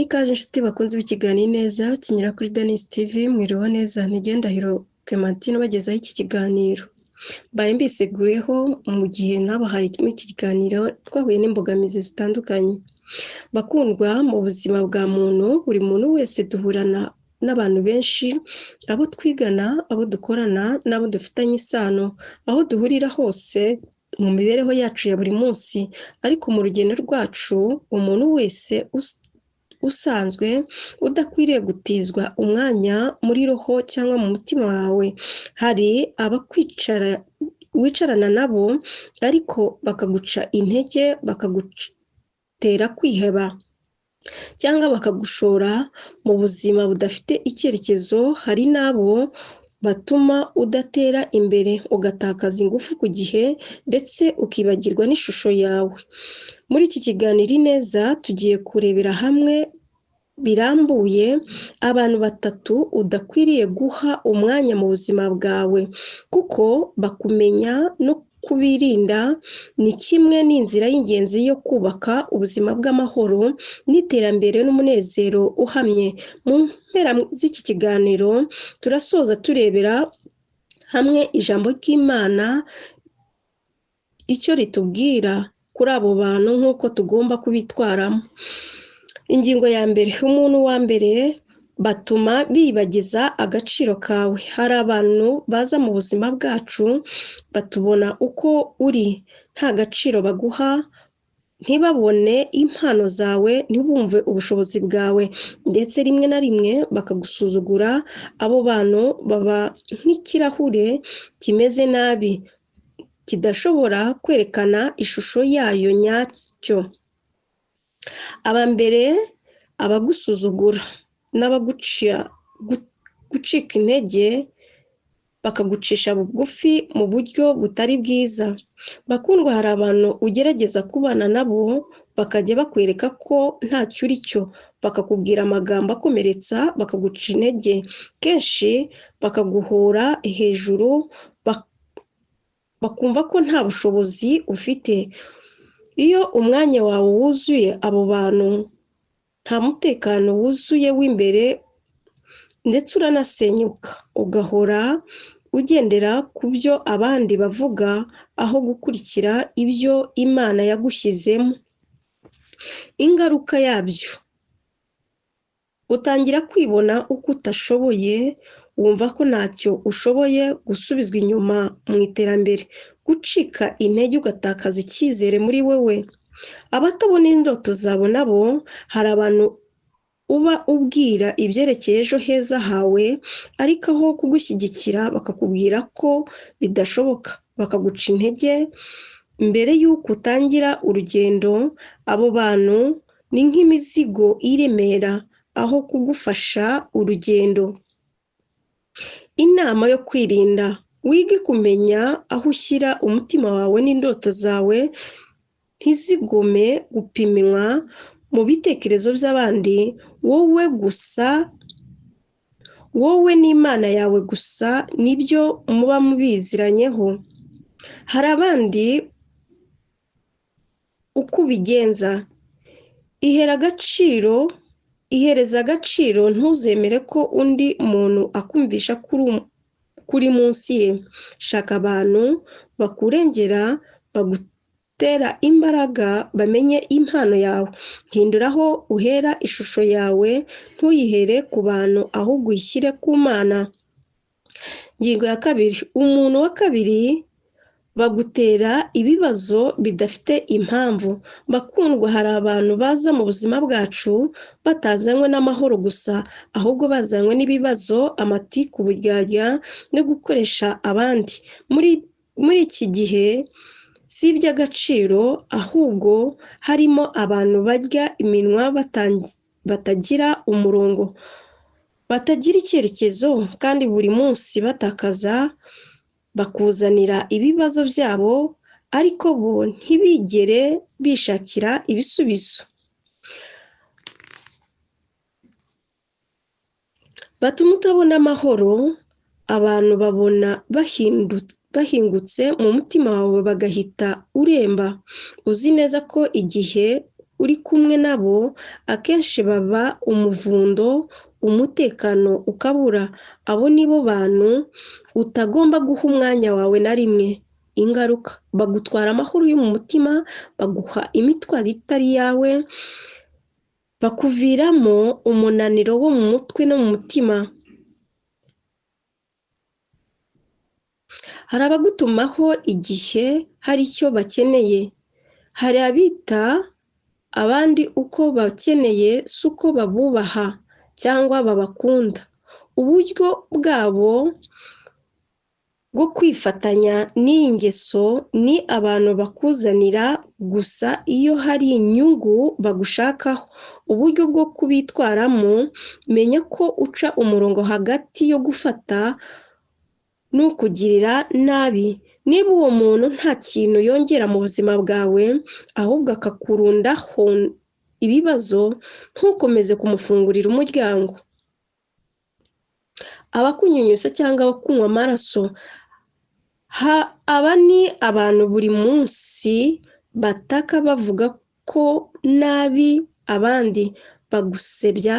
ikaze inshuti bakunze b'ikiganiro neza kinyura kuri Denis TV mwiriho neza ntigendahiro Clementine bagezaho iki kiganiro mbaye mbisegureho mu gihe nabahaye iki kiganiro twahuye n'imbogamizi zitandukanye bakundwa mu buzima bwa muntu buri muntu wese duhurana n'abantu benshi abo twigana abo dukorana n'abo dufitanye isano aho duhurira hose mu mibereho yacu ya buri munsi ariko mu rugendo rwacu umuntu wese usanzwe udakwiriye gutizwa umwanya muri roho cyangwa mu mutima wawe hari wicarana nabo ariko bakaguca intege bakagutera kwiheba cyangwa bakagushora mu buzima budafite icyerekezo hari nabo batuma udatera imbere ugatakaza ingufu ku gihe ndetse ukibagirwa n'ishusho yawe muri iki kiganiro neza tugiye kurebera hamwe birambuye abantu batatu udakwiriye guha umwanya mu buzima bwawe kuko bakumenya no kubirinda ni kimwe n'inzira y'ingenzi yo kubaka ubuzima bw'amahoro n'iterambere n'umunezero uhamye mu mpera z'iki kiganiro turasoza turebera hamwe ijambo ry'Imana icyo ritubwira kuri abo bantu nk'uko tugomba kubitwaramo. Ingingo ya mbere, umuntu wa mbere batuma bibagiza agaciro kawe. Hari abantu baza mu buzima bwacu batubona uko uri nta gaciro baguha, ntibabone impano zawe, ntibumve ubushobozi bwawe ndetse rimwe na rimwe bakagusuzugura. Abo bantu baba nk'ikirahure kimeze nabi kidashobora kwerekana ishusho yayo nyacyo. Abambere abagusuzugura n'abagucika intege bakagucisha bugufi mu buryo butari bwiza. Bakundwa, hari abantu ugerageza kubana nabo bakajya bakwereka ko ntacyo uri cyo, bakakubwira amagambo akomeretsa, bakaguca intege, kenshi bakaguhora hejuru, bakumva ko nta bushobozi ufite. Iyo umwanya wawe wuzuye abo bantu nta mutekano wuzuye w'imbere ndetse uranasenyuka ugahora ugendera ku byo abandi bavuga aho gukurikira ibyo Imana yagushyizemo. Ingaruka yabyo utangira kwibona uko utashoboye, wumva ko ntacyo ushoboye, gusubizwa inyuma mu iterambere, gucika intege, ugatakaza icyizere muri wewe. Abatabona indoto zabo nabo hari abantu uba ubwira ibyerekeye ejo heza hawe ariko aho kugushyigikira bakakubwira ko bidashoboka, bakaguca intege mbere y'uko utangira urugendo. Abo bantu ni nk'imizigo iremera aho kugufasha urugendo. Inama yo kwirinda: wige kumenya aho ushyira umutima wawe n'indoto zawe, ntizigome gupiminwa mu bitekerezo by'abandi. Wowe n'Imana yawe gusa nibyo muba mubiziranyeho. Hari abandi uko ubigenza, ihereza agaciro, ntuzemere ko undi muntu akumvisha kuri munsi ye. Shaka abantu bakurengera, bagutera imbaraga, bamenye impano yawe. Hinduraho uhera ishusho yawe, ntuyihere ku bantu ahubwo uyishyire ku Mana. Ingingo ya kabiri, umuntu wa kabiri bagutera ibibazo bidafite impamvu. Bakundwa, hari abantu baza mu buzima bwacu batazanywe n'amahoro gusa, ahubwo bazanywe n'ibibazo, amatiku, uburyarya no gukoresha abandi. Muri iki gihe si iby'agaciro, ahubwo harimo abantu barya iminwa batagira umurongo, batagira icyerekezo kandi buri munsi batakaza, bakuzanira ibibazo byabo ariko bo ntibigere bishakira ibisubizo. Batuma utabona amahoro. Abantu babona bahingutse mu mutima wawe bagahita uremba. Uzi neza ko igihe uri kumwe nabo akenshi baba umuvundo, umutekano ukabura. Abo nibo bantu utagomba guha umwanya wawe na rimwe. Ingaruka bagutwara amahoro yo mu mutima, baguha imitwaro itari yawe, bakuviramo umunaniro wo mu mutwe no mu mutima. Hari abagutumaho igihe hari icyo bakeneye. Hari abita abandi uko bakeneye si uko babubaha cyangwa babakunda. Uburyo bwabo bwo kwifatanya n'iyi ngeso ni abantu bakuzanira gusa iyo hari inyungu bagushakaho. Uburyo bwo kubitwaramo, menya ko uca umurongo hagati yo gufata n'ukugirira nabi. Niba uwo muntu nta kintu yongera mu buzima bwawe, ahubwo akakurundaho ibibazo, ntukomeze kumufungurira umuryango. Abakunyunyusa cyangwa abakunywa amaraso, aba ni abantu buri munsi bataka bavuga ko nabi abandi, bagusebya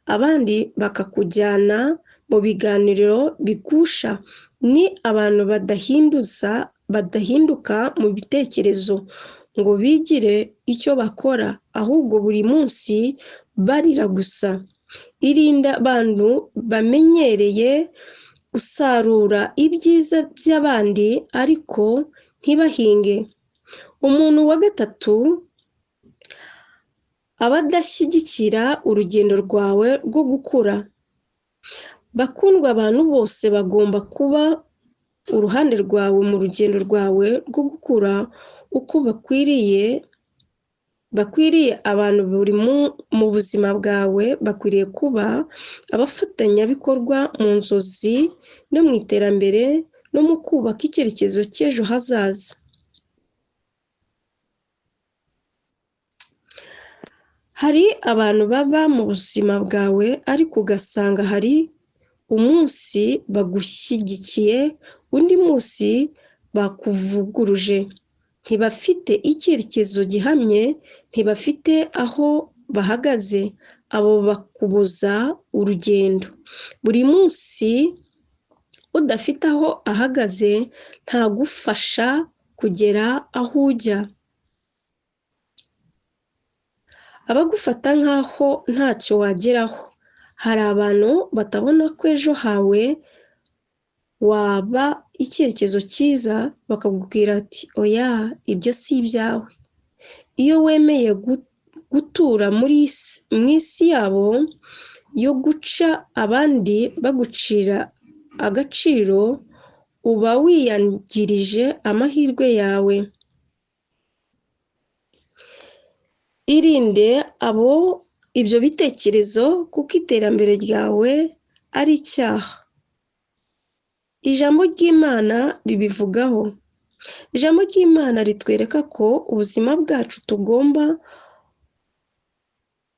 abandi bakakujyana mu biganiro bigusha. Ni abantu badahinduka mu bitekerezo ngo bigire icyo bakora, ahubwo buri munsi barira gusa. Irinde abantu bamenyereye gusarura ibyiza by'abandi ariko ntibahinge. Umuntu wa gatatu, abadashyigikira urugendo rwawe rwo gukura. Bakundwa, abantu bose bagomba kuba uruhande rwawe mu rugendo rwawe rwo gukura uko bakwiriye. Abantu buri mu buzima bwawe bakwiriye kuba abafatanyabikorwa mu nzozi no mu iterambere no mu kubaka icyerekezo cy'ejo hazaza. Hari abantu baba mu buzima bwawe ariko ugasanga hari umunsi bagushyigikiye, undi munsi bakuvuguruje. Ntibafite icyerekezo gihamye, ntibafite aho bahagaze. Abo bakubuza urugendo. Buri munsi udafite aho ahagaze ntagufasha kugera aho ujya. Abagufata nk'aho ntacyo wageraho. Hari abantu batabona ko ejo hawe waba icyerekezo cyiza, bakakubwira ati oya, ibyo si ibyawe. Iyo wemeye gutura mu isi yabo yo guca abandi bagucira agaciro, uba wiyangirije amahirwe yawe. Irinde ibyo bitekerezo kuko iterambere ryawe ari icyaha. Ijambo ry'Imana ribivugaho. Ijambo ry'Imana ritwereka ko ubuzima bwacu tugomba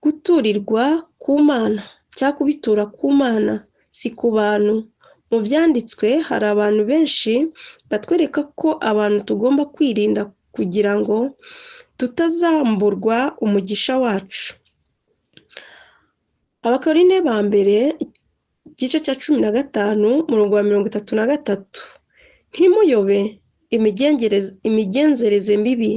guturirwa ku Mana cyangwa kubitura ku Mana, si ku bantu. Mu byanditswe hari abantu benshi batwereka ko abantu tugomba kwirinda kugira ngo tutazamburwa umugisha wacu. Abakorine ba mbere igice cya 15 umurongo wa 33. Ntimuyobe, imigenzereze mibi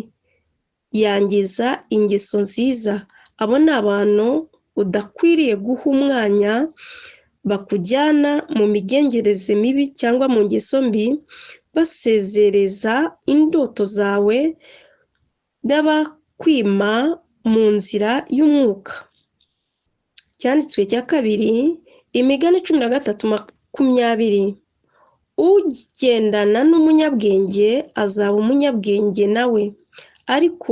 yangiza ingeso nziza. Abo ni abantu udakwiriye guha umwanya, bakujyana mu migenzereze mibi cyangwa mu ngeso mbi, basezereza indoto zawe n'abakwima mu nzira y'umwuka. Cyanditswe cya kabiri, Imigani 13:20. Ugendana n'umunyabwenge azaba umunyabwenge nawe, ariko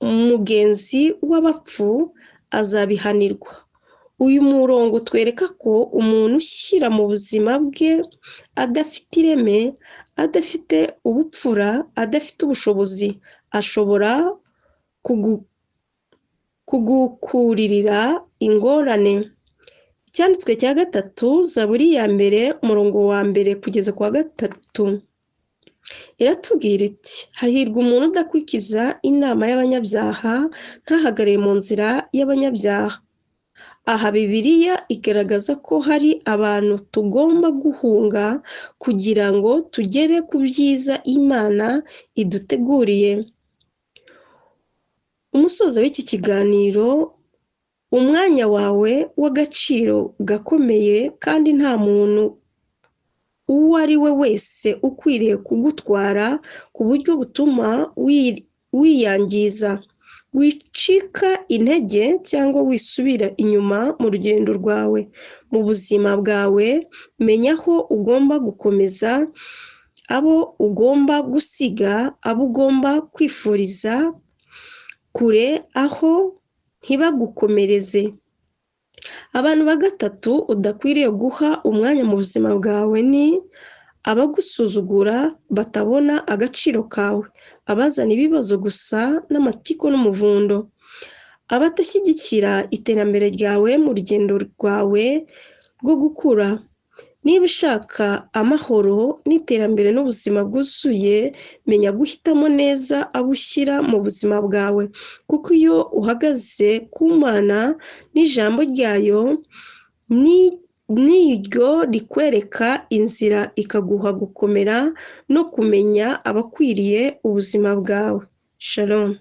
umugenzi w'abapfu azabihanirwa. Uyu murongo twereka ko umuntu ushyira mu buzima bwe adafite ireme, adafite ubupfura, adafite ubushobozi, ashobora kugukuririra ingorane. Icyanditswe cya gatatu, Zaburi ya mbere umurongo wa mbere kugeza ku wa 3. iratubwira iti hahirwa umuntu udakurikiza inama y'abanyabyaha ntahagarare mu nzira y'abanyabyaha. Aha Bibiliya igaragaza ko hari abantu tugomba guhunga kugira ngo tugere ku byiza Imana iduteguriye. Umusozo w'iki kiganiro, umwanya wawe w'agaciro gakomeye kandi nta muntu uwo ari we wese ukwiriye kugutwara ku buryo butuma wiyangiza. Wicika intege cyangwa wisubira inyuma mu rugendo rwawe. Mu buzima bwawe menya aho ugomba gukomeza, abo ugomba gusiga, abo ugomba kwifuriza kure aho ntibagukomereze. Abantu ba gatatu udakwiriye guha umwanya mu buzima bwawe ni abagusuzugura batabona agaciro kawe, abazana ibibazo gusa n'amatiku n'umuvundo, abadashyigikira iterambere ryawe mu rugendo rwawe rwo gukura. Niba ushaka amahoro n'iterambere n'ubuzima bwuzuye, menya guhitamo neza abo ushyira mu buzima bwawe, kuko iyo uhagaze ku Mana n'ijambo ryayo niryo rikwereka inzira, ikaguha gukomera no kumenya abakwiriye ubuzima bwawe. Shalom.